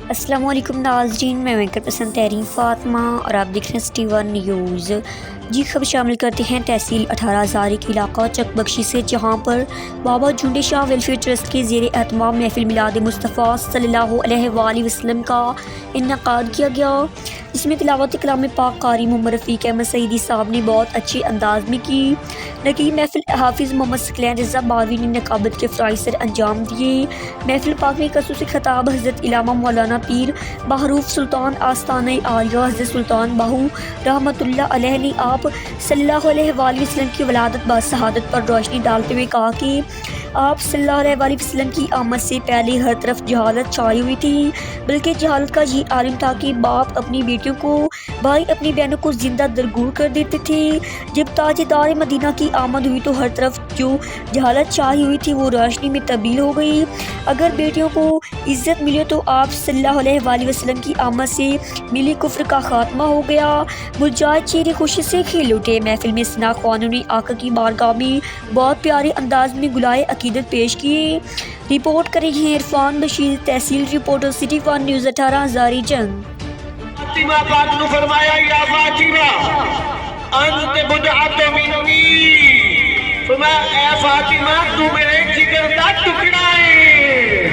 السلام علیکم ناظرین، میں وینکر پسند تحرین فاطمہ اور آپ دیکھ رہے ہیں سٹی ون نیوز۔ جی خبر شامل کرتے ہیں تحصیل 18 ہزاری کے علاقہ چک بخشی سے، جہاں پر بابا جھونڈے شاہ ویلفیئر ٹرسٹ کے زیر اہتمام محفل میلاد مصطفیٰ صلی اللہ علیہ وآلہ وسلم کا انعقاد کیا گیا، جس میں تلاوت کلام پاک قاری محمد رفیق احمد سعیدی صاحب نے بہت اچھے انداز میں کی۔ نقیب محفل حافظ محمد ثقلین رضا باروی نے نقابت کے فرائض سر انجام دیے۔ محفل پاک میں خصوصی خطاب حضرت علامہ مولانا پیر بہروف سلطان آستانہ عالیہ حضرت سلطان باہو رحمۃ اللہ علیہ نے آپ صلی اللہ علیہ وآلہ وسلم کی ولادت بشہادت پر روشنی ڈالتے ہوئے کہا کہ آپ صلی اللہ علیہ وآلہ وسلم کی آمد سے پہلے ہر طرف جہالت چھائی ہوئی تھی، بلکہ جہالت کا یہ عالم تھا کہ باپ اپنی بیٹیوں کو، بھائی اپنی بہنوں کو زندہ درگور کر دیتے تھے۔ جب تاجدار مدینہ کی آمد ہوئی تو ہر طرف جو جہالت چھائی ہوئی تھی وہ روشنی میں تبدیل ہو گئی۔ اگر بیٹیوں کو عزت ملی تو آپ صلی اللہ علیہ وآلہ وسلم کی آمد سے ملی کفر کا خاتمہ ہو گیا۔ مرجائے چہرے خوشی سے کھل اٹھے۔ محفل میں ثنا خوانوں نے آقا کی بارگاہ میں بہت پیارے انداز میں گلائے عقیدت پیش کیے۔ رپورٹ کر رہے ہیں عرفان بشیر، تحصیل رپورٹر سٹی ون نیوز 18 ہزاری جنگ۔ فاطمہ پاک نے فرمایا یا فاطمہ انت بدعۃ منی، فرمایا اے فاطمہ تو میرے جگر کا ٹکڑا ہے۔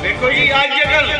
دیکھو جی آج جگل